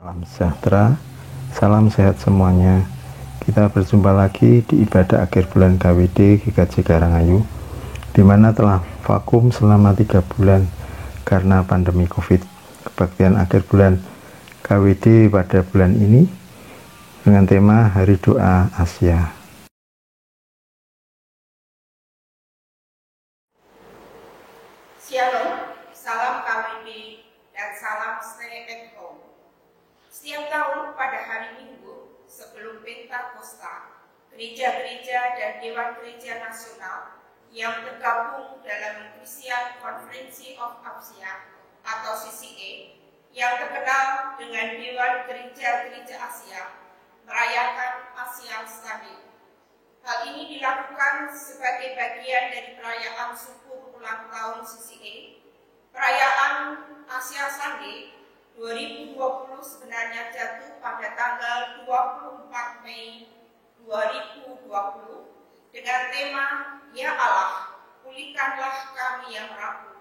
Salam sejahtera, salam sehat semuanya. Kita berjumpa lagi di ibadah akhir bulan KWD GKJ Karangayu, di mana telah vakum selama 3 bulan karena pandemi COVID. Kebaktian akhir bulan KWD pada bulan ini dengan tema Hari Doa Asia. Shalom, salam KWD dan salam stay at home. Setiap tahun pada hari Minggu sebelum Pentakosta, gereja-gereja dan Dewan Gereja Nasional yang tergabung dalam Christian Conference of Asia atau CCA yang terkenal dengan Dewan Gereja-Gereja Asia merayakan Asia Stabil. Hal ini dilakukan sebagai bagian dari perayaan syukur ulang tahun CCA. Perayaan Asia Sunday 2020 sebenarnya jatuh pada tanggal 24 Mei 2020 dengan tema Ya Allah, pulihkanlah kami yang rapuh.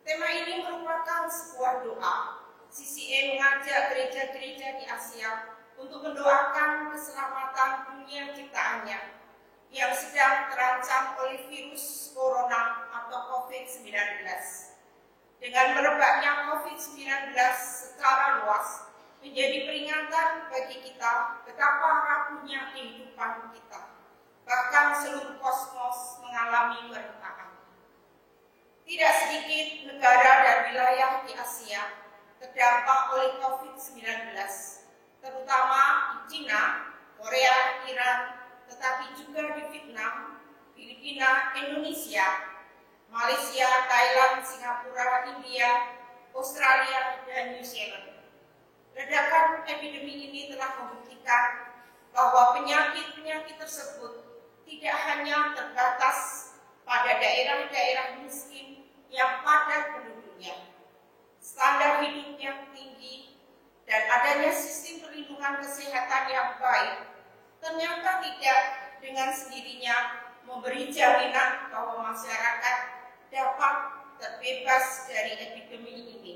Tema ini merupakan sebuah doa. CCA mengajak gereja-gereja di Asia untuk mendoakan keselamatan dunia ciptaannya yang sedang terancam oleh virus corona atau COVID-19. Dengan merebaknya COVID-19 secara luas, menjadi peringatan bagi kita betapa rapuhnya kehidupan kita. Bahkan seluruh kosmos mengalami kerentanan. Tidak sedikit negara dan wilayah di Asia terdampak oleh COVID-19, terutama di China, Korea, Iran, tetapi juga di Vietnam, Filipina, Indonesia, Malaysia, Thailand, Singapura, India, Australia, dan New Zealand. Ledakan epidemi ini telah membuktikan bahwa penyakit-penyakit tersebut tidak hanya terbatas pada daerah-daerah miskin yang padat penduduknya, standar hidup yang tinggi, dan adanya sistem perlindungan kesehatan yang baik, ternyata tidak dengan sendirinya memberi jaminan bahwa masyarakat dapat terbebas dari epidemi ini.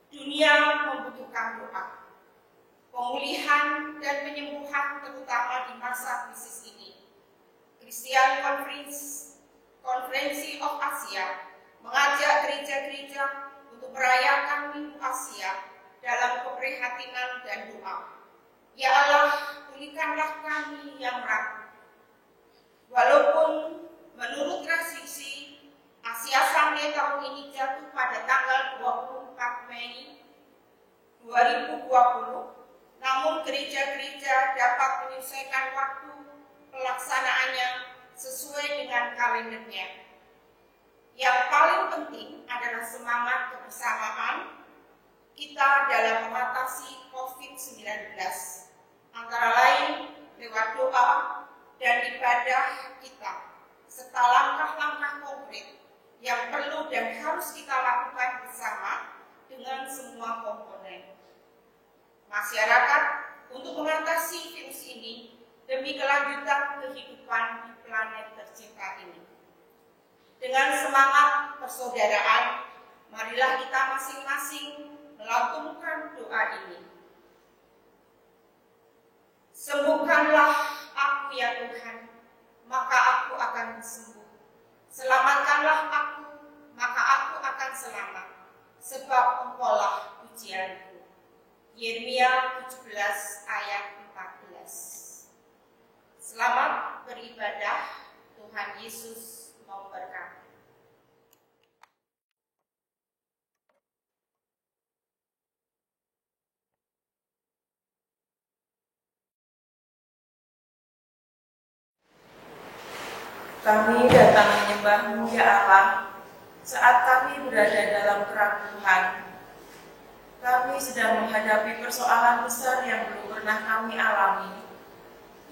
Dunia membutuhkan doa, pemulihan dan penyembuhan terutama di masa krisis ini. Christian Conference of Asia mengajak gereja-gereja untuk merayakan Minggu Asia dalam keprihatinan dan doa. Ya Allah, pulihkanlah kami yang rapuh. Walaupun menurut tradisi Asia Sunday tahun ini jatuh pada tanggal 24 Mei 2020, namun gereja-gereja dapat menyesuaikan waktu pelaksanaannya sesuai dengan kalendernya. Yang paling penting adalah semangat kebersamaan kita dalam mengatasi COVID-19, antara lain lewat doa dan ibadah kita, serta langkah-langkah konkret yang perlu dan harus kita lakukan bersama dengan semua komponen masyarakat untuk mengatasi virus ini demi kelanjutan kehidupan di planet tercinta ini. Dengan semangat persaudaraan, marilah kita masing-masing melantunkan doa ini. Sembuhkanlah aku ya Tuhan, maka aku akan sembuh. Selamatkanlah aku, maka aku akan selamat, sebab Engkaulah pujianku. Yeremia 17 ayat 14. Selamat beribadah, Tuhan Yesus memberkati. Kami datang menyembah-Mu ya Allah, saat kami berada dalam keraguan. Kami sedang menghadapi persoalan besar yang belum pernah kami alami,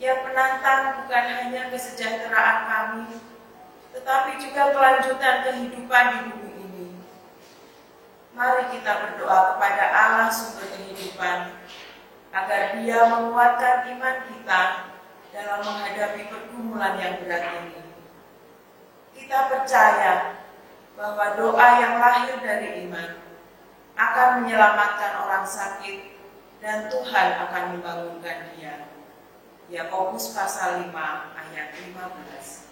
yang menantang bukan hanya kesejahteraan kami, tetapi juga kelanjutan kehidupan di bumi ini. Mari kita berdoa kepada Allah sumber kehidupan, agar Dia menguatkan iman kita dalam menghadapi pergumulan yang berat ini. Kita percaya bahwa doa yang lahir dari iman akan menyelamatkan orang sakit, dan Tuhan akan membangunkan dia. Yakobus pasal 5 ayat 15.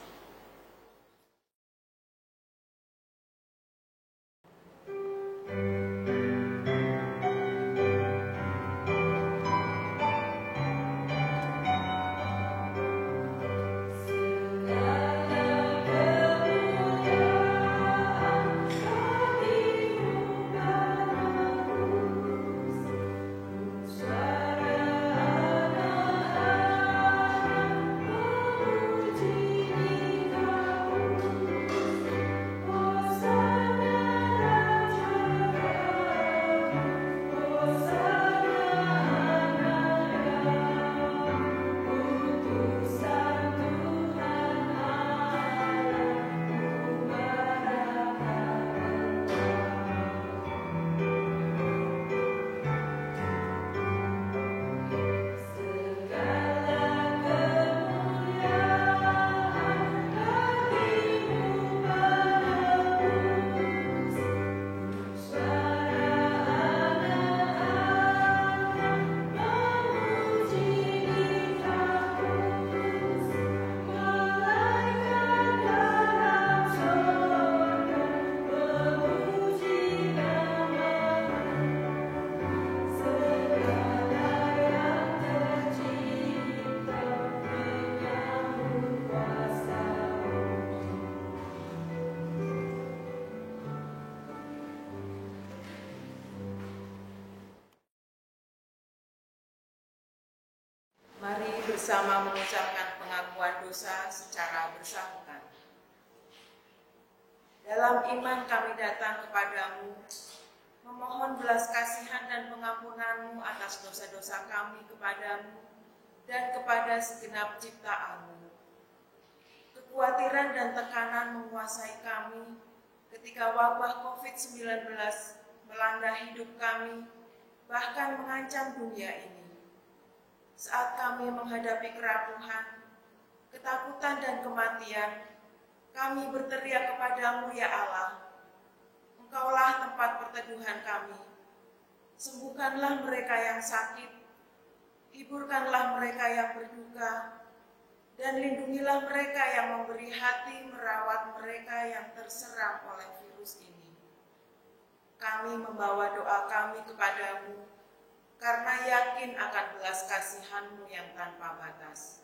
Mari bersama mengucapkan pengakuan dosa secara bersangkutan. Dalam iman kami datang kepadamu, memohon belas kasihan dan pengampunan-Mu atas dosa-dosa kami kepadamu dan kepada segenap ciptaan-Mu. Kekhawatiran dan tekanan menguasai kami ketika wabah COVID-19 melanda hidup kami, bahkan mengancam dunia ini. Saat kami menghadapi kerapuhan, ketakutan dan kematian, kami berteriak kepadamu ya Allah. Engkaulah tempat perteduhan kami. Sembuhkanlah mereka yang sakit, hiburkanlah mereka yang berduka, dan lindungilah mereka yang memberi hati merawat mereka yang terserang oleh virus ini. Kami membawa doa kami kepadamu, karena yakin akan belas kasihan-Mu yang tanpa batas.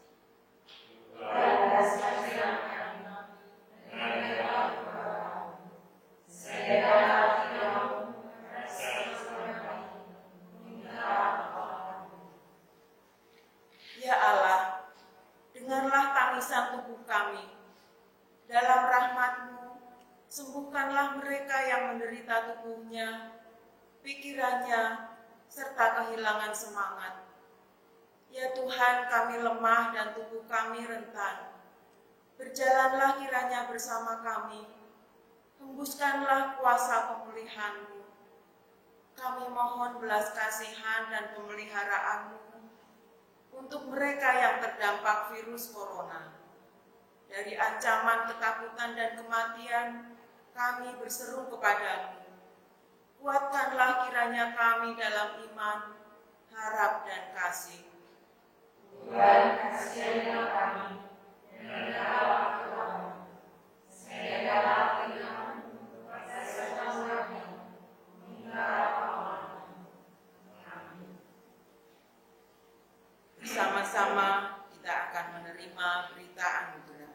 Ya Allah, dengarlah tangisan tubuh kami. Dalam rahmat-Mu, sembuhkanlah mereka yang menderita tubuhnya, pikirannya, serta kehilangan semangat. Ya Tuhan, kami lemah dan tubuh kami rentan. Berjalanlah kiranya bersama kami. Hembuskanlah kuasa pemulihan-Mu. Kami mohon belas kasihan dan pemeliharaan-Mu untuk mereka yang terdampak virus corona. Dari ancaman ketakutan dan kematian, kami berseru kepadamu. Kuatkanlah kiranya kami dalam iman, harap, dan kasih. Tuhan, kasihanilah kami, dan jawab doa-Mu. Sediakanlah telinga-Mu, rasakan kami, hingga aman. Amin. Bersama-sama kita akan menerima berita anugerah.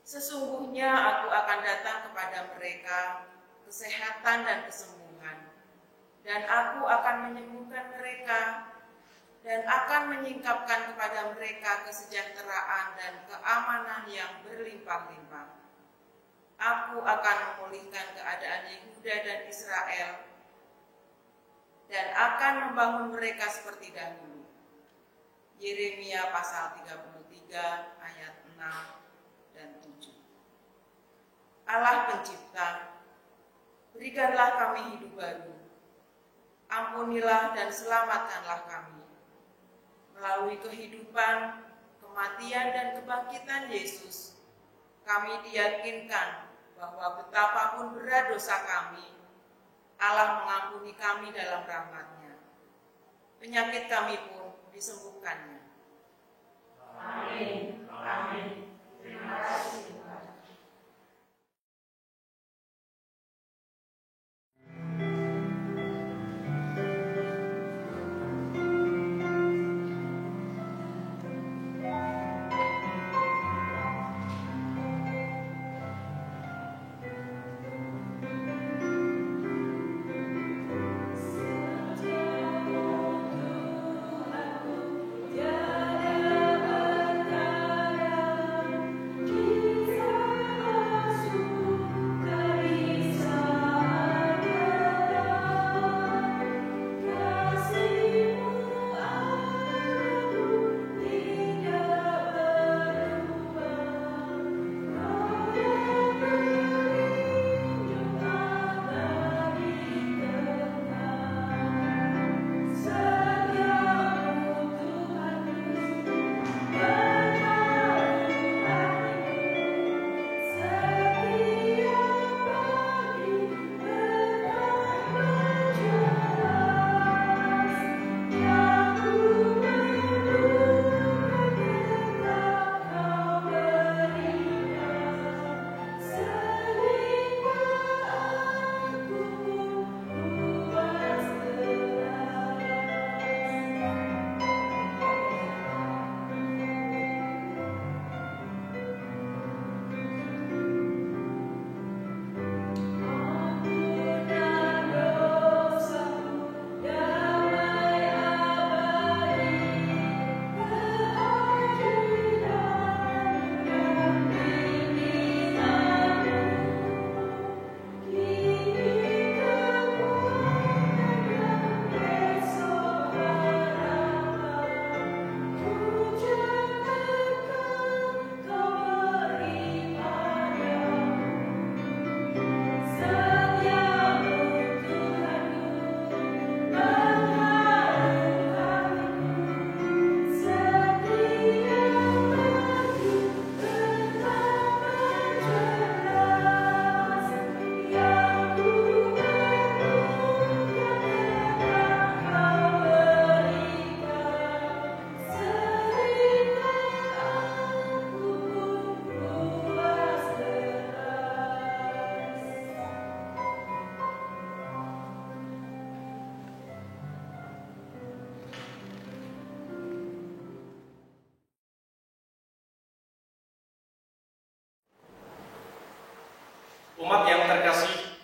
Sesungguhnya aku akan datang kepada mereka, kesehatan dan kesembuhan, dan aku akan menyembuhkan mereka dan akan menyingkapkan kepada mereka kesejahteraan dan keamanan yang berlimpah-limpah. Aku akan memulihkan keadaan Yehuda dan Israel dan akan membangun mereka seperti dahulu. Yeremia pasal 33 ayat 6 dan 7. Allah Pencipta, berikanlah kami hidup baru. Ampunilah dan selamatkanlah kami. Melalui kehidupan, kematian, dan kebangkitan Yesus, kami diyakinkan bahwa betapapun berat dosa kami, Allah mengampuni kami dalam rahmat-Nya. Penyakit kami pun disembuhkannya. Amin. Amin. Terima kasih Tuhan. Umat yang terkasih,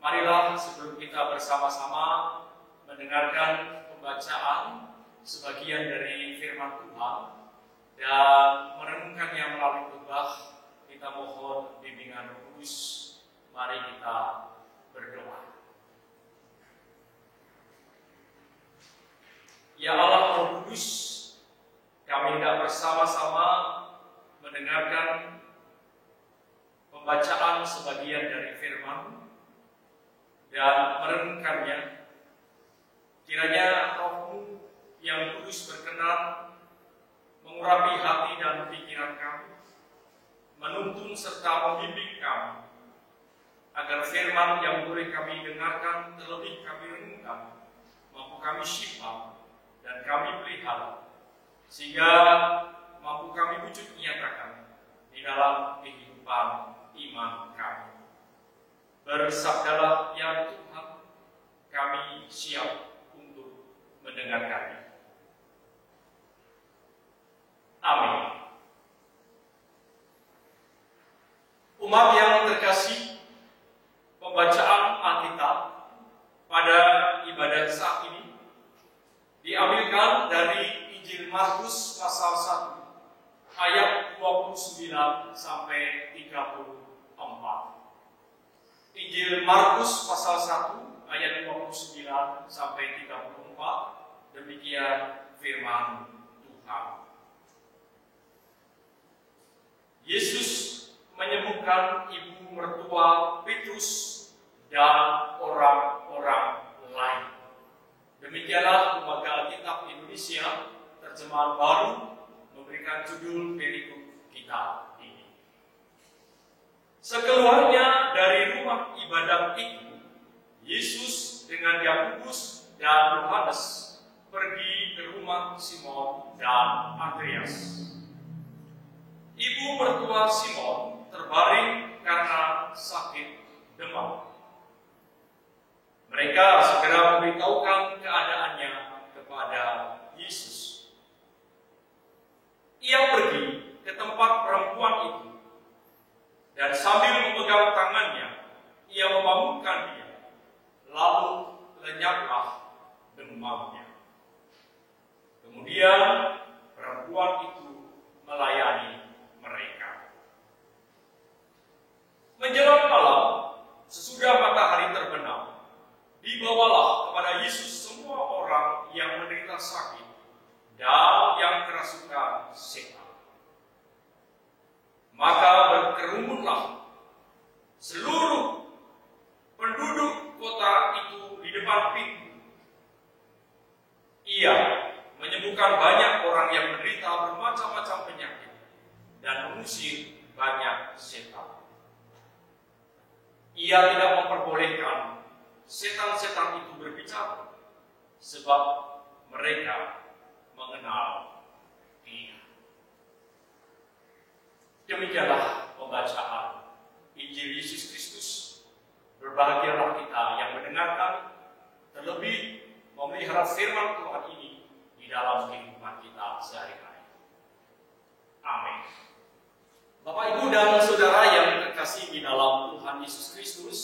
marilah sebelum kita bersama-sama mendengarkan pembacaan sebagian dari firman Tuhan dan merenungkannya melalui khotbah, kita mohon bimbingan Roh Kudus. Mari kita berdoa. Ya Allah Roh Kudus, kami hendak bersama-sama mendengarkan pembacaan sebagian dari firman dan merenungkannya. Kiranya Roh-Mu yang kudus berkenan mengurapi hati dan pikiran kami, menuntun serta membimbing kami, agar firman yang boleh kami dengarkan terlebih kami renungkan, mampu kami simpan dan kami pelihara, sehingga mampu kami wujud nyatakan di dalam kehidupan iman kami. Bersabdalah ya Tuhan, kami siap untuk mendengarkannya. Amin. Umat yang terkasih, pembacaan Alkitab pada ibadah saat ini diambilkan dari Injil Markus pasal 1 ayat 29 sampai 34. Injil Markus pasal 1 ayat 29 sampai 34, demikian firman Tuhan. Yesus menyembuhkan ibu mertua Petrus dan orang-orang lain. Demikianlah Lembaga Alkitab Indonesia terjemahan baru memberikan judul perikop kita ini. Sekeluarnya dari rumah ibadat itu, Yesus dengan Yakobus dan Yohanes pergi ke rumah Simon dan Andreas. Ibu mertua Simon terbaring karena sakit demam. Mereka segera memberitahukan keadaannya kepada Yesus. Ia pergi ke tempat perempuan itu, dan sambil memegang tangannya, ia membangunkan dia, lalu lenyaplah demamnya. Kemudian perempuan itu melayani mereka. Menjelang malam, sesudah matahari terbenam, dibawalah kepada Yesus semua orang yang menderita sakit dan yang kerasukan setan. Maka berkerumunlah seluruh penduduk kota itu di depan pintu. Ia menyembuhkan banyak orang yang menderita bermacam-macam penyakit dan mengusir banyak setan. Ia tidak memperbolehkan setan-setan itu berbicara, sebab mereka mengenal dia. Demikianlah pembacaan Injil Yesus Kristus. Berbahagialah kita yang mendengarkan, terlebih memelihara firman Tuhan ini di dalam kehidupan kita sehari-hari. Amin. Bapak, Ibu, dan Saudara yang terkasih di dalam Tuhan Yesus Kristus,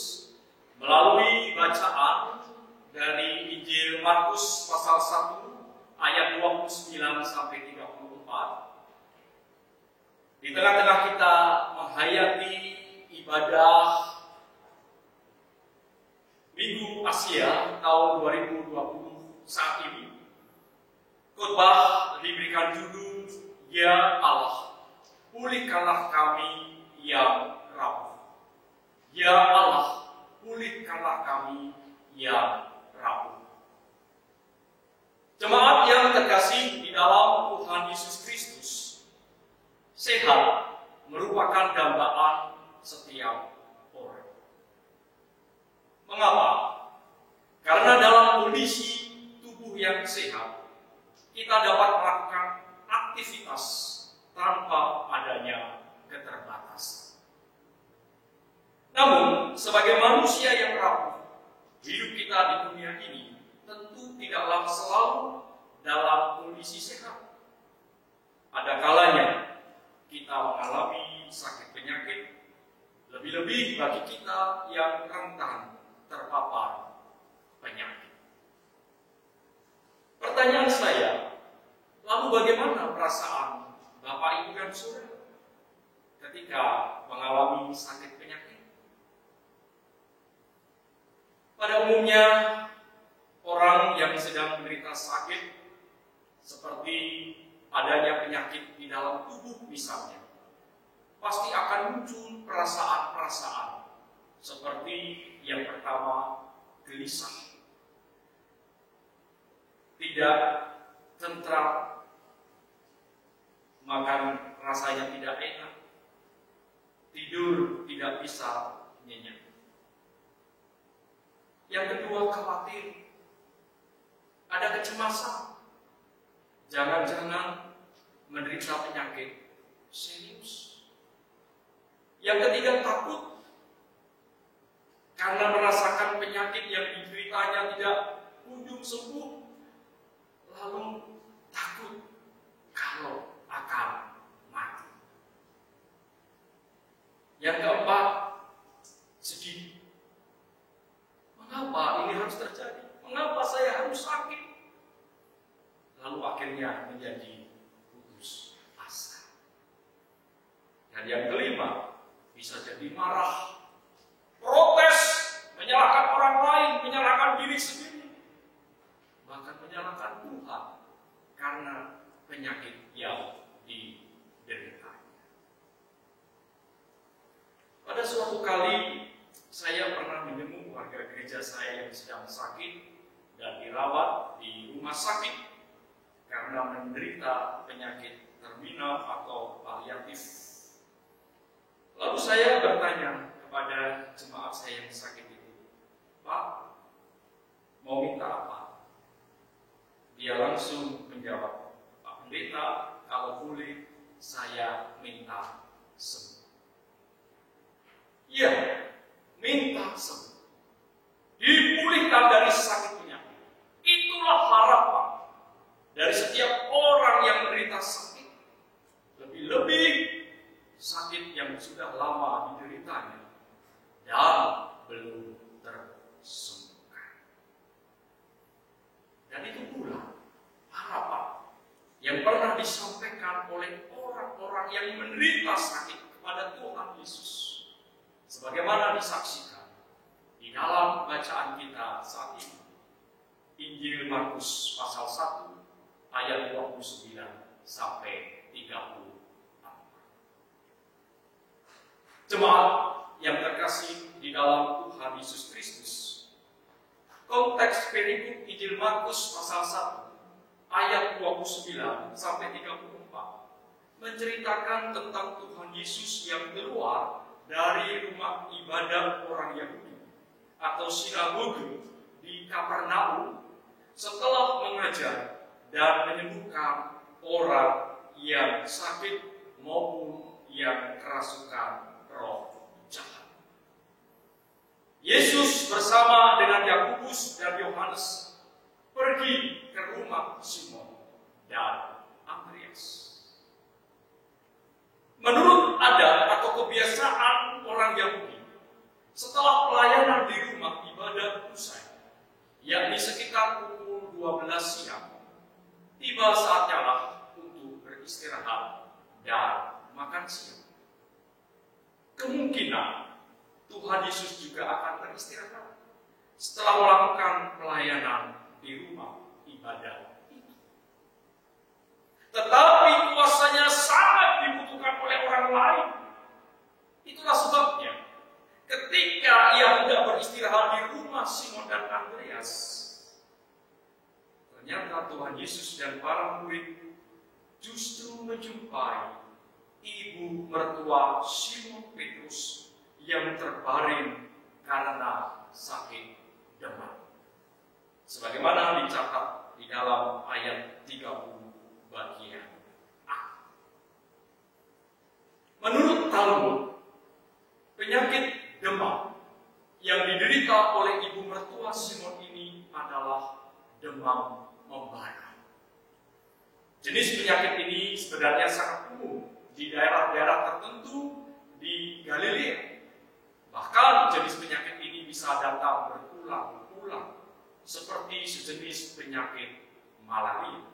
melalui bacaan dari Injil Markus pasal 1 ayat 29 sampai 34, di tengah-tengah kita menghayati ibadah Minggu Asia tahun 2020 saat ini, khotbah diberikan judul Ya Allah, pulihkanlah kami yang rapuh. Ya Allah, pulihkanlah kami yang rapuh. Jemaat yang terkasih di dalam Tuhan Yesus Kristus, sehat merupakan dambaan setiap orang. Mengapa? Karena dalam kondisi tubuh yang sehat, kita dapat melakukan aktivitas tanpa adanya keterbatasan. Namun, sebagai manusia yang rapuh, hidup kita di dunia ini tentu tidaklah selalu dalam kondisi sehat. Ada kalanya kita mengalami sakit penyakit, lebih-lebih bagi kita yang rentan terpapar penyakit. Pertanyaan saya, lalu bagaimana perasaan Bapak, Ibu, dan Saudara ketika mengalami sakit penyakit? Pada umumnya, orang yang sedang menderita sakit, seperti adanya penyakit di dalam tubuh misalnya, pasti akan muncul perasaan-perasaan seperti yang pertama, gelisah, tidak tentram, makan rasanya tidak enak, tidur tidak bisa nyenyak. Yang kedua, khawatir, ada kecemasan, jangan-jangan menderita penyakit serius. Yang ketiga, takut, karena merasakan penyakit yang dideritanya tidak kunjung sembuh, lalu takut kalau akan mati. Yang keempat, sedih. Mengapa ini harus terjadi? Mengapa saya harus sakit? Lalu akhirnya menjadi putus asa. Dan yang kelima, bisa jadi marah, protes, menyalahkan orang lain, menyalahkan diri sendiri, bahkan menyalahkan Tuhan karena penyakit yang dideritanya. Pada suatu kali, saya pernah menemui warga gereja saya yang sedang sakit dan dirawat di rumah sakit karena menderita penyakit terminal atau paliatif. Lalu saya bertanya kepada jemaat saya yang sakit itu, Pak, mau minta apa? Dia langsung menjawab, Pak Pendeta, kalau boleh saya minta sembuh. Iya, minta sembuh. Dipulihkan dari sakit penyakit. Itulah harapan dari setiap orang yang menderita sakit. Lebih-lebih sakit yang sudah lama dideritanya dan belum tersembuhkan. Dan itu pula harapan yang pernah disampaikan oleh orang-orang yang menderita sakit kepada Tuhan Yesus. Sebagaimana disaksikan di dalam bacaan kita saat ini. Injil Markus pasal 1 ayat 29 sampai 34. Jemaat yang terkasih di dalam Tuhan Yesus Kristus, konteks perikop Injil Markus pasal 1 ayat 29 sampai 34 menceritakan tentang Tuhan Yesus yang keluar dari rumah ibadah orang Yahudi atau sinagoge di Kapernaum setelah mengajar dan menyembuhkan orang yang sakit maupun yang kerasukan roh jahat. Yesus bersama dengan Yakobus dan Yohanes pergi ke rumah Simon dan Andreas. Menurut adat atau kebiasaan orang Yahudi, setelah pelayanan di rumah ibadah usai, yakni sekitar pukul 12 siang, tiba saatnya lah untuk beristirahat dan makan siang. Kemungkinan Tuhan Yesus juga akan beristirahat setelah melakukan pelayanan di rumah ibadah itu. Tetapi kuasanya sangat dibutuhkan oleh orang lain. Itulah sebabnya ketika ia hendak beristirahat di rumah Simon dan Andreas, ternyata Tuhan Yesus dan para murid justru menjumpai ibu mertua Simon Petrus yang terbaring karena sakit demam. Sebagaimana dicatat di dalam ayat 30 bagian A. Menurut Talmud, penyakit demam yang diderita oleh ibu mertua Simon ini adalah demam membara. Jenis penyakit ini sebenarnya sangat umum di daerah-daerah tertentu di Galilea. Bahkan jenis penyakit ini bisa datang berulang-ulang seperti sejenis penyakit malaria.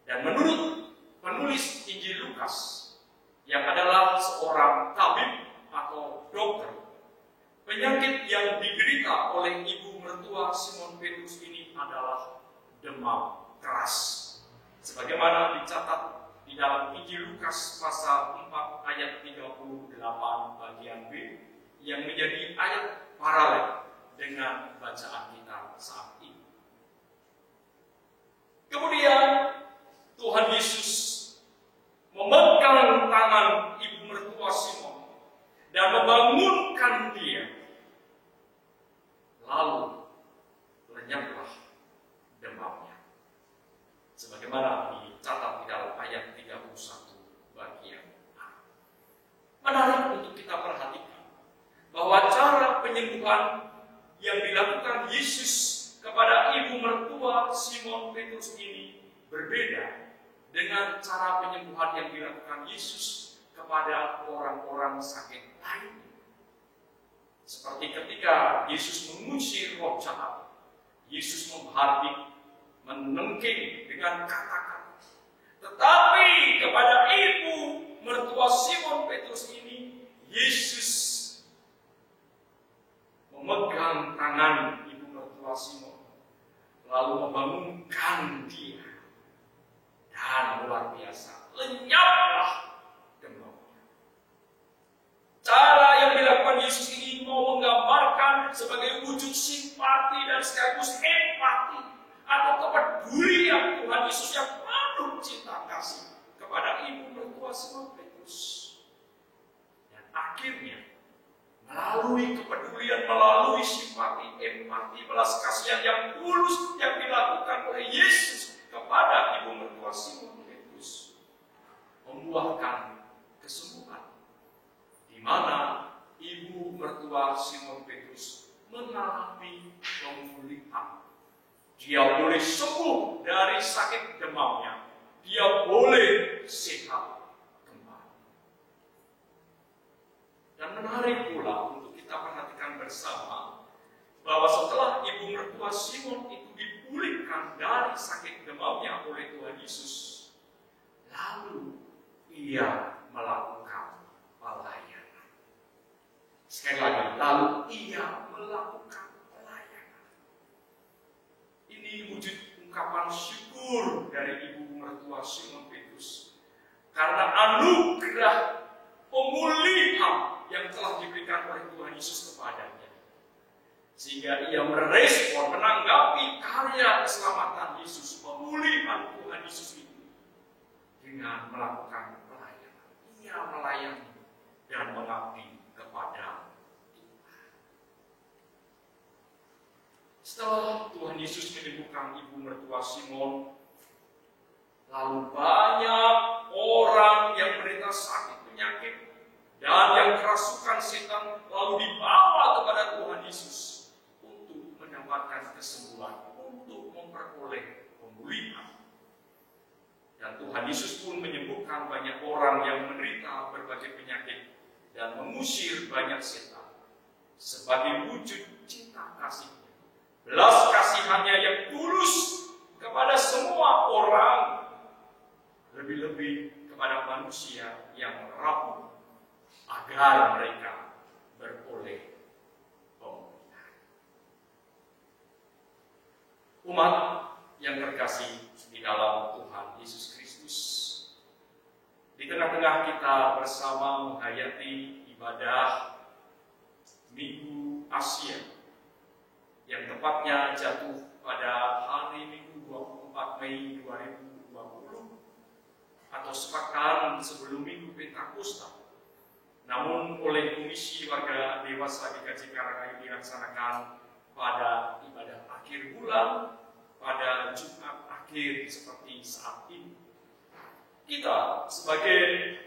Dan menurut penulis Injil Lukas yang adalah seorang tabib atau dokter, penyakit yang diderita oleh ibu mertua Simon Petrus ini adalah demam keras. Sebagaimana dicatat di dalam Injil Lukas pasal 4 ayat 38 bagian B yang menjadi ayat paralel dengan bacaan kita saat ini. Kemudian Tuhan Yesus memegang tangan ibu mertua Simon dan membangunkan dia. Lalu lenyaplah demamnya. Sebagaimana dicatat di dalam ayat 31 bagian A. Menarik untuk kita perhatikan bahwa cara penyembuhan yang dilakukan Yesus kepada ibu mertua Simon Petrus ini berbeda dengan cara penyembuhan yang dilakukan Yesus kepada orang-orang sakit lain. Seperti ketika Yesus mengusir roh jahat, Yesus menghardik, menengking dengan kata-kata. Tetapi kepada ibu mertua Simon Petrus ini, Yesus memegang tangan ibu mertua Simon, lalu membangunkan dia, dan luar biasa, lenyaplah demamnya. Cara yang dilakukan Yesus ini mau menggambarkan sebagai wujud simpati dan sekaligus empati atau kepedulian Tuhan Yesus yang penuh cinta kasih kepada ibu mertua Simon Petrus. Dan akhirnya melalui kepedulian, melalui simpati, empati, belas kasihan yang tulus yang dilakukan oleh Yesus kepada ibu mertua Simon Petrus membuahkan kesembuhan, di mana ibu mertua Simon Petrus mengalami pemulihan. Dia boleh sembuh dari sakit demamnya. Dia boleh sehat kembali. Dan menarik pula untuk kita perhatikan bersama bahwa setelah ibu mertua Simon itu dipulihkan dari sakit demamnya oleh Tuhan Yesus, lalu ia melakukan pelayanan. Sekali lagi, lalu ia melakukan pelayanan. Ini wujud ungkapan syukur dari ibu mertua Simon Petrus karena anugerah pemulihan yang telah diberikan oleh Tuhan Yesus kepadanya, sehingga ia merespon, menanggapi karya keselamatan Yesus, pemulihan Tuhan Yesus itu dengan melakukan pelayanan. Ia melayani dan mengabdi kepada Tuhan. Setelah Tuhan Yesus menyembuhkan ibu mertua Simon, lalu banyak orang yang menderita sakit penyakit dan yang kerasukan setan lalu dibawa kepada Tuhan Yesus untuk mendapatkan kesembuhan, untuk memperoleh pemulihan. Dan Tuhan Yesus pun menyembuhkan banyak orang yang menderita berbagai penyakit dan mengusir banyak setan sebagai wujud cinta kasih-Nya, belas kasihannya yang tulus kepada semua orang, lebih-lebih kepada manusia yang rapuh, agar mereka beroleh pemulihan. Umat yang terkasih di dalam Tuhan Yesus Kristus, di tengah-tengah kita bersama menghayati ibadah Minggu Asia yang tepatnya jatuh pada hari Minggu 24 Mei 2020 atau sepekan sebelum Minggu Pentakosta. Namun oleh Komisi Warga Dewasa GKJ Karangayuh dilaksanakan pada ibadah akhir bulan pada Jumat akhir seperti saat ini. Kita sebagai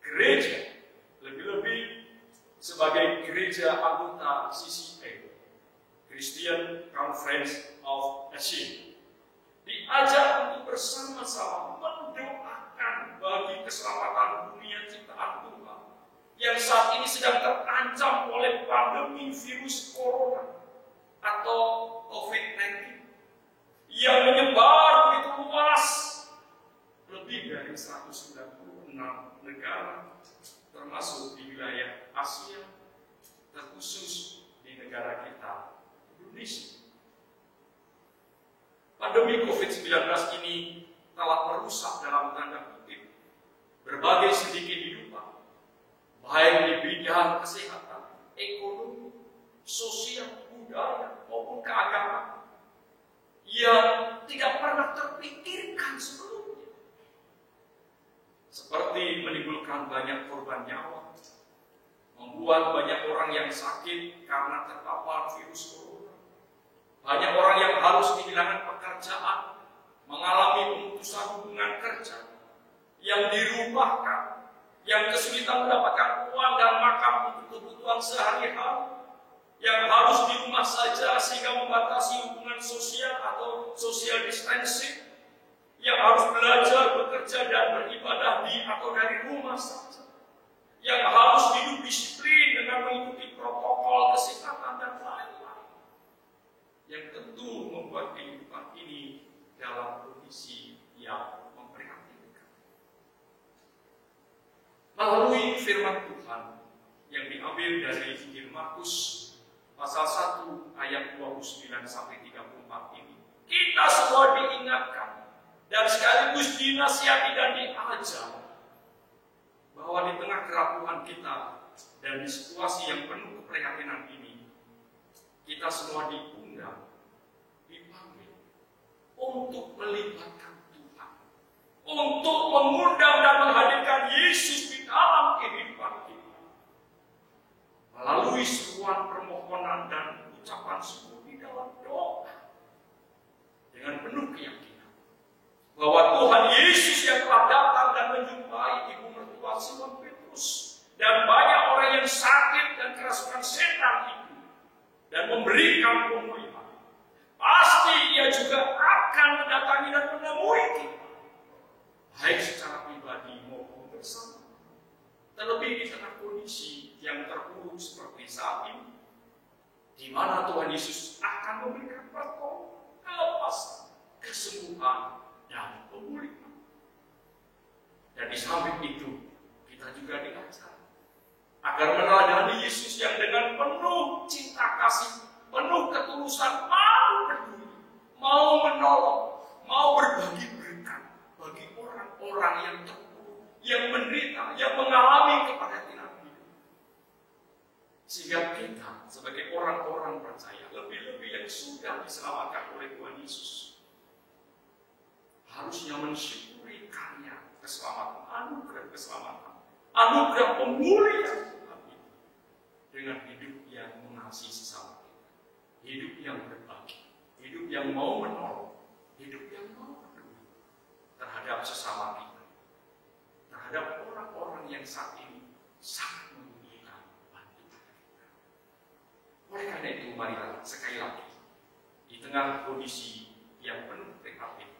gereja, lebih-lebih sebagai gereja anggota CCA, Christian Conference of Asia, diajak untuk bersama-sama mendoakan bagi keselamatan dunia ciptaan Tuhan yang saat ini sedang terancam oleh pandemi virus corona atau COVID-19 yang menyebar begitu luas, lebih dari 196 negara, termasuk di wilayah Asia, terkhusus di negara kita, Indonesia. Pandemi COVID-19 ini telah merusak dalam tanda kutip berbagai sendi kehidupan, baik di bidang kesehatan, ekonomi, sosial, budaya, maupun keagamaan, yang tidak pernah terpikirkan sebelumnya. Seperti menimbulkan banyak korban nyawa, membuat banyak orang yang sakit karena terpapar virus corona, banyak orang yang harus kehilangan pekerjaan, mengalami pemutusan hubungan kerja, yang dirumahkan, yang kesulitan mendapatkan uang dan makan untuk kebutuhan sehari-hari, yang harus di rumah saja sehingga membatasi hubungan sosial atau social distancing, yang harus belajar, bekerja, dan beribadah di atau dari rumah saja, yang harus hidup disiplin dengan mengikuti protokol kesehatan dan lain-lain, yang tentu membuat kehidupan ini dalam kondisi yang memprihatinkan. Melalui firman Tuhan yang diambil dari Injil Markus pasal 1 ayat 29 sampai 34 ini, kita semua diingatkan dan sekaligus dinasihati dan diajar bahwa di tengah kerapuhan kita dan di situasi yang penuh keprihatinan ini, kita semua diundang, dipanggil untuk melibatkan Tuhan, untuk mengundang dan menghadirkan Yesus di dalam kehidupan kita melalui seruan permohonan dan ucapan sembuh di dalam doa dengan penuh keyakinan bahwa Tuhan Yesus yang telah datang dan menjumpai ibu mertua Simon Petrus dan banyak orang yang sakit dan kerasukan setan itu dan memberikan pemulihan, pasti Ia juga akan mendatangi dan menemui kita, baik secara pribadi maupun bersama. Terlebih di tengah kondisi yang terpuruk seperti saat ini, di mana Tuhan Yesus akan memberikan pertolongan, kelepasan, kesembuhan, dan pemulihan. Dan di samping itu, kita juga diajar agar meneladani Yesus yang dengan penuh cinta kasih, penuh ketulusan, mau peduli, mau menolong, mau berbagi berkat bagi orang-orang yang terpuruk, yang menderita, yang mengalami kepahitan hidup. Sehingga kita sebagai orang-orang percaya, lebih-lebih yang sudah diselamatkan oleh Tuhan Yesus, harusnya mensyukuri karya keselamatan, anugerah keselamatan, anugerah pemulihan Tuhan itu dengan hidup yang mengasihi sesama kita, hidup yang berbagi, hidup yang mau menolong, hidup yang mau peduli terhadap sesama kita, terhadap orang-orang yang saat ini sangat membutuhkan bantuan kita. Oleh karena itu, marilah sekali lagi di tengah kondisi yang penuh prihatin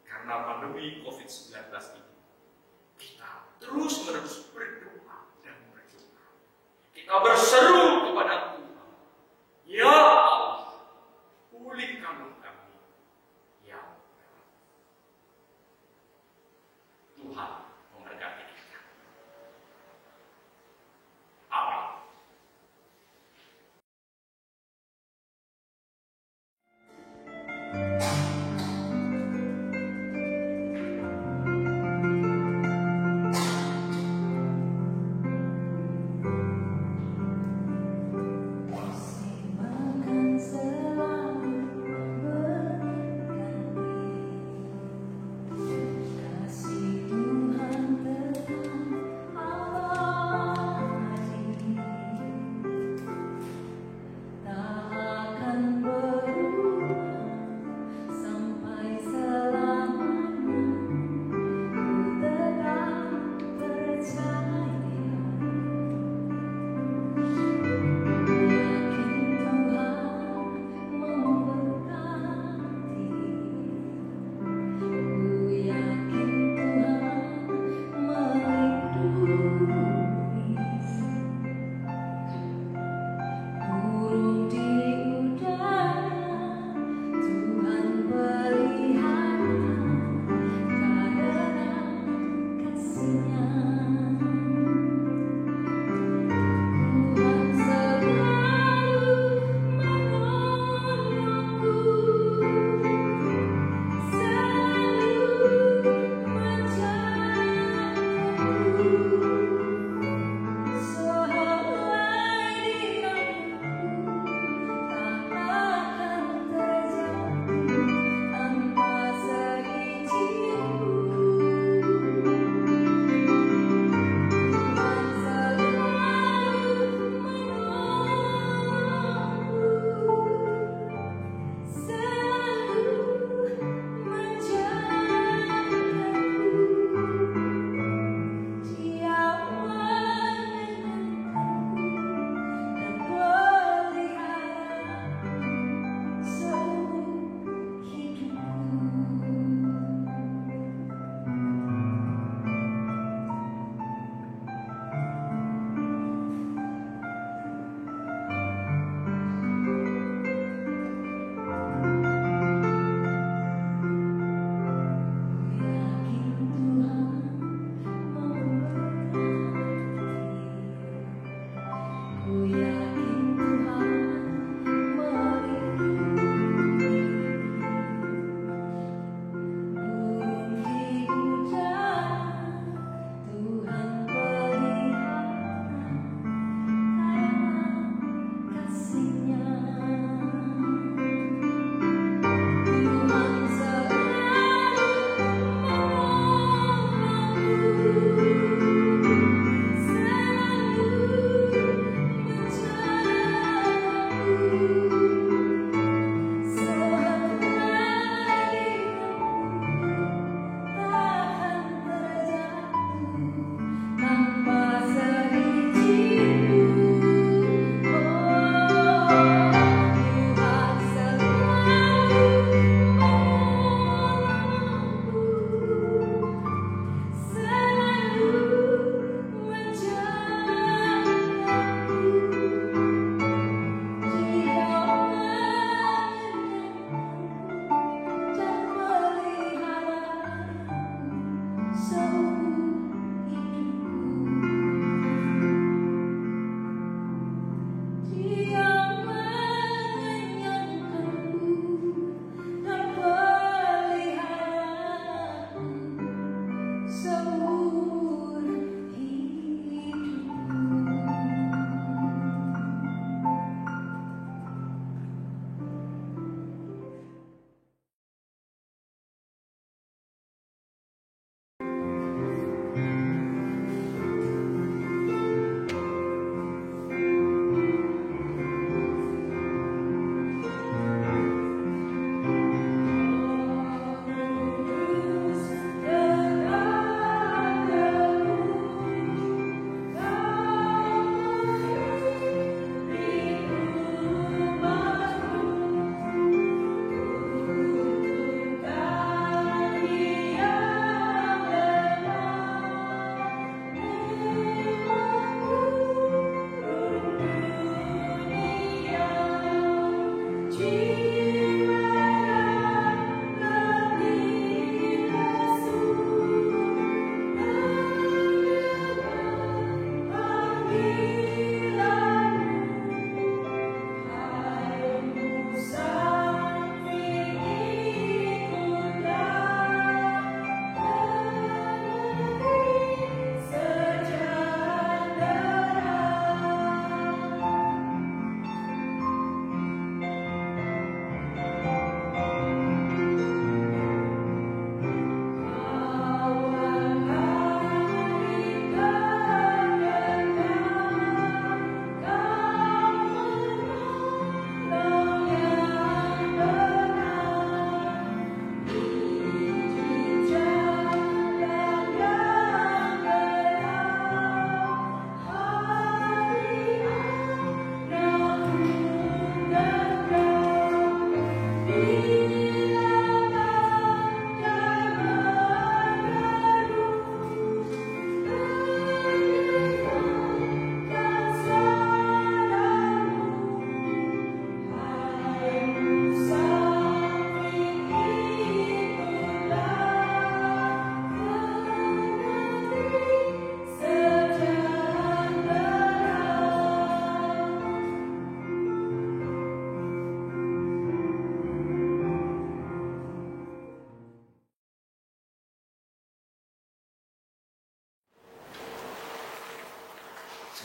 karena pandemi COVID-19 ini, kita terus-menerus berdoa dan berdoa. Kita berseru kepada Tuhan, Ya Allah, pulihkanlah kami, Ya Allah. Tuhan memberkati kita. Amin. Kasih Tuhan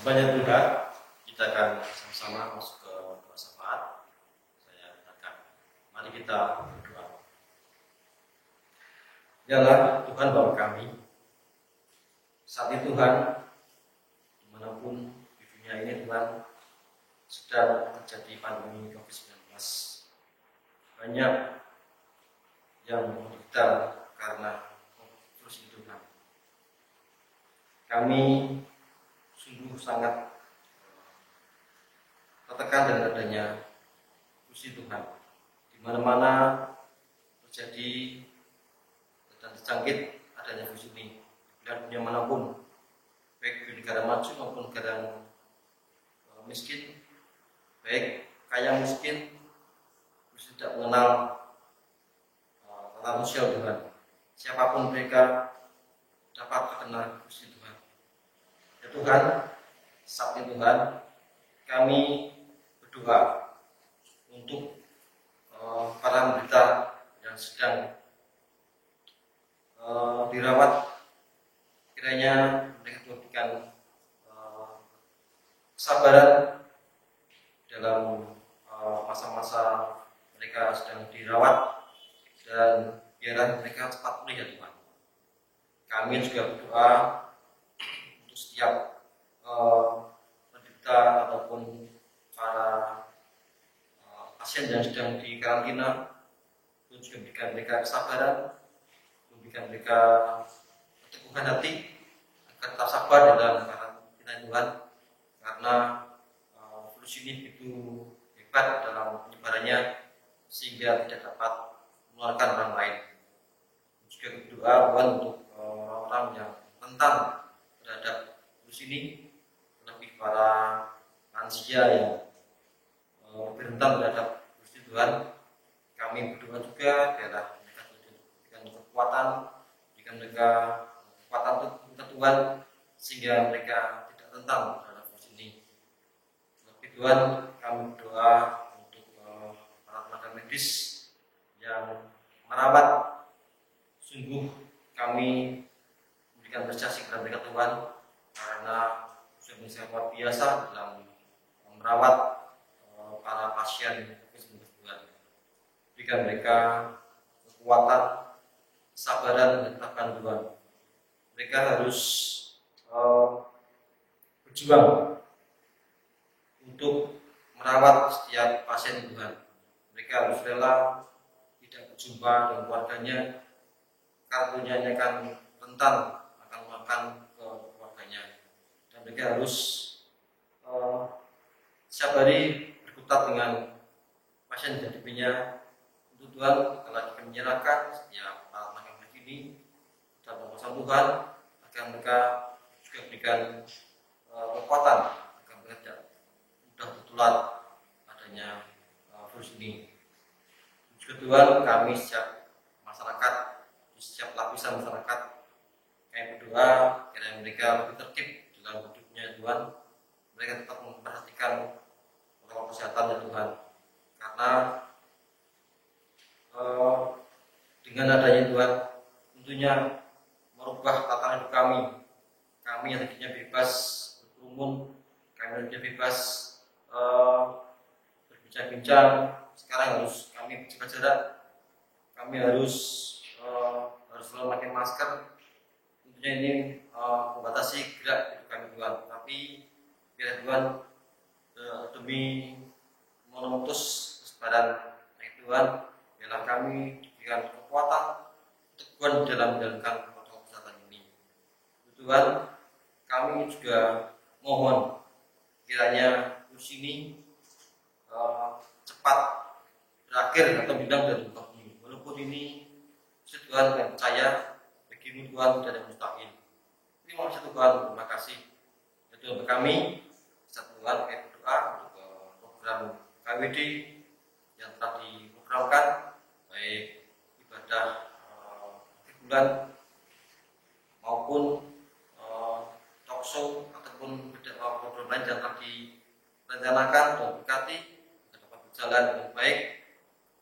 Sebanyak doa, kita akan sama-sama masuk ke doa syafaat. Saya katakan, mari kita berdoa. Dialah Tuhan Bapa kami. Saat ini Tuhan, dimanapun di dunia ini Tuhan, sedang terjadi pandemi COVID-19. Banyak yang menderita karena virus itu Tuhan. Kami sungguh sangat tertekan dengan adanya virus Tuhan. Di mana-mana terjadi dan terjangkit adanya virus ini. Dan dunia manapun, baik di negara maju maupun negara miskin, baik kaya miskin, tidak mengenal tata sosial Tuhan. Siapapun mereka dapat terkena virus Tuhan. Ya Tuhan, saat ini Tuhan, kami berdoa untuk para penderita yang sedang dirawat, kiranya mereka memberikan kesabaran dalam masa-masa mereka sedang dirawat, dan biarlah mereka cepat pulih ya Tuhan. Kami juga berdoa untuk setiap penderita ataupun para pasien yang sedang di karantina, untuk juga memberikan mereka kesabaran, memberikan mereka keteguhan hati agar tetap sabar dalam karantina Tuhan, karena virus ini begitu hebat dalam penyebarannya sehingga tidak dapat menularkan orang lain. Juga berdoa Tuhan untuk orang-orang yang rentan terhadap virus ini, lebih para lansia yang lebih rentan terhadap virus ini Tuhan. Kami berdoa juga biarlah mereka diberikan kekuatan, berikan mereka kekuatan untuk Tuhan sehingga mereka tidak rentan terhadap virus ini. Lebih Tuhan, kami berdoa untuk para tenaga medis yang merawat. Sungguh kami memberikan apresiasi kepada mereka Tuhan, karena sudah sangat luar biasa dalam merawat para pasien COVID-19 Tuhan. Berikan mereka kekuatan, kesabaran, dan ketabahan Tuhan. Mereka harus berjuang untuk merawat setiap pasien Tuhan. Mereka harus rela tidak berjumpa dengan keluarganya, karena akan rentan akan makan ke keluarganya, dan mereka harus setiap hari berkutat dengan pasien yang dihadapinya. Untuk Tuhan, telah menyerahkan setiap tenaga medis ini dalam kuasa Tuhan, agar mereka juga berikan kekuatan agar mereka tidak mudah tertular adanya virus ini. Juga Tuhan, kami setiap masyarakat, setiap lapisan masyarakat, kami berdoa kiranya mereka lebih tertib dalam hidupnya Tuhan. Mereka tetap memperhatikan protokol kesehatan ya Tuhan, karena dengan adanya Tuhan tentunya merubah tatanan hidup kami. Kami yang tadinya bebas berkerumun, kami yang tadinya bebas berbincang-bincang, sekarang harus kami jaga jarak, kami harus selalu pakai masker. Tentunya ini membatasi gerak hidup kami Tuhan. Tapi biar Tuhan demi memutus kesebaran Tuhan, biarlah kami diberikan kekuatan, teguhan dalam menjalankan protokol kesehatan ini. Tuhan, kami juga mohon kiranya virus ini cepat berakhir atau hilang dari muka bumi. Walaupun ini Tuhan yang percaya, bagimu Tuhan tidak ada mustahil. Terima kasih Tuhan, terima kasih. Ya Tuhan kami, satu Tuhan kami berdoa untuk program KWD yang telah diprogramkan, baik ibadah akhir bulan maupun talkshow ataupun program lain yang telah direncanakan dan berkati dapat berjalan dengan baik,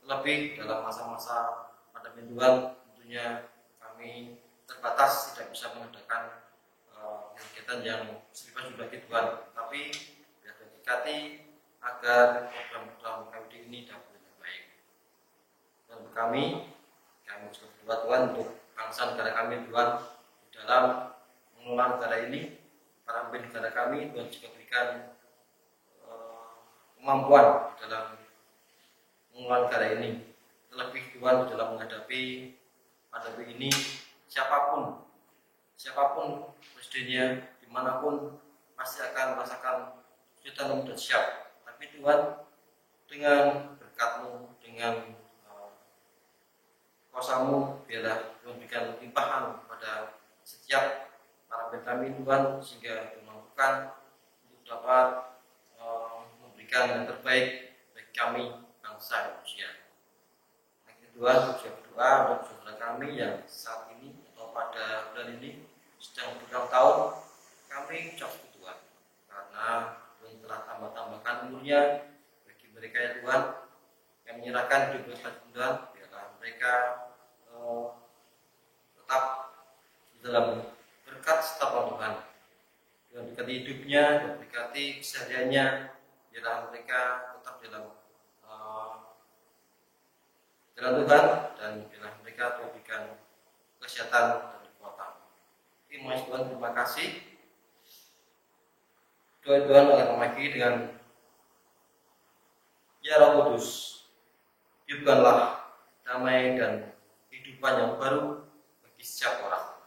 terlebih dalam masa-masa pandemi Tuhan. Tentunya kami terbatas tidak bisa mengadakan kegiatan kegiatan yang sudah Tuhan, tapi biar berkati agar program-program KWD ini dapat lebih baik. Dan untuk kami juga berdoa Tuhan untuk bangsa negara kami Tuhan, di dalam mengelola negara ini, para pemimpin negara kami Tuhan juga berikan kemampuan dalam mengelola negara ini. Terlebih Tuhan dalam menghadapi pandemi ini, siapapun presidennya, dimanapun pasti akan merasakan kesulitan dan siap. Tapi Tuhan dengan berkat-Mu, dengan kuasa-Mu, biarlah Tuhan berikan limpahan pada setiap para pemimpin kami Tuhan, sehingga memampukan untuk dapat memberikan yang terbaik bagi kami bangsa Indonesia. Tuhan juga berdoa untuk saudara kami yang saat ini atau pada bulan ini sedang berulang tahun, kami ucap Tuhan karena Tuhan telah tambahkan umurnya bagi mereka ya Tuhan yang menyerahkan hidup kepada Tuhan, biarlah mereka tetap di dalam berkat setiap Tuhan. Tuhan berkati hidupnya, Tuhan berkati kesehariannya, biarlah mereka tetap dalam jalan Tuhan, dan biarlah mereka memberikan kesehatan dan kekuatan. Terima kasih Tuhan, terima kasih. Doa Tuhan akan memaki dengan Ya Roh Kudus, hidupkanlah damai dan kehidupan yang baru bagi setiap orang.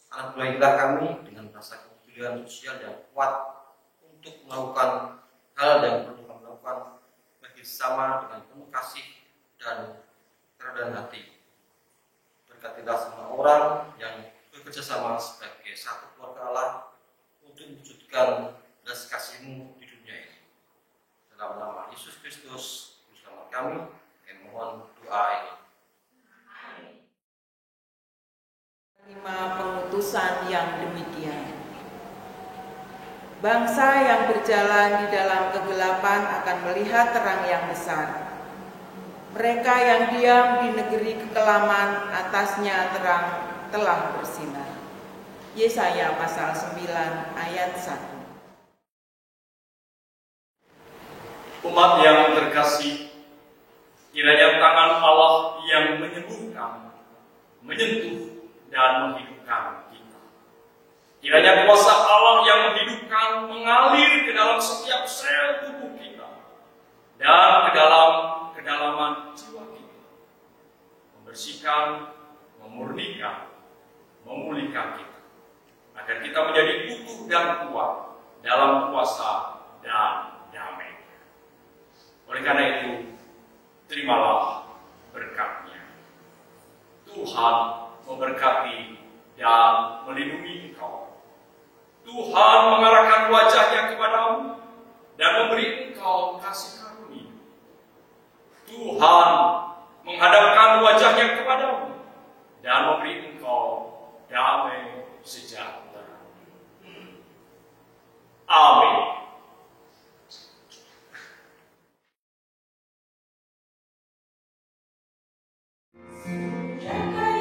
Anak buah kami dengan rasa kepedulian sosial yang kuat untuk melakukan hal yang perlu kami lakukan bagi sesama dengan penuh kasih dan kerendahan hati. Berkatilah semua orang yang bekerja sama sebagai satu keluarga Allah untuk mewujudkan belas kasih-Mu di dunia ini. Dalam nama Yesus Kristus, Juru Selamat kami, mohon doa ini. Terima pengutusan yang demikian. Bangsa yang berjalan di dalam kegelapan akan melihat terang yang besar. Mereka yang diam di negeri kekelaman, atasnya terang telah bersinar. Yesaya pasal 9 ayat 1. Umat yang terkasih, kiranya tangan Allah yang menyembuhkan, menyentuh dan menghidupkan kita. Kiranya kuasa Allah yang menghidupkan mengalir ke dalam setiap sel tubuh kita dan ke dalam kedalaman jiwa kita, membersihkan, memurnikan, memulihkan kita, agar kita menjadi utuh dan kuat dalam kuasa dan damai. Oleh karena itu, terimalah berkat-Nya. Tuhan memberkati dan melindungi engkau. Tuhan mengarahkan wajah-Nya kepadamu dan memberi engkau kasih karunia. Tuhan menghadapkan wajah-Nya kepadamu dan memberi engkau damai sejahtera. Amin. Jaga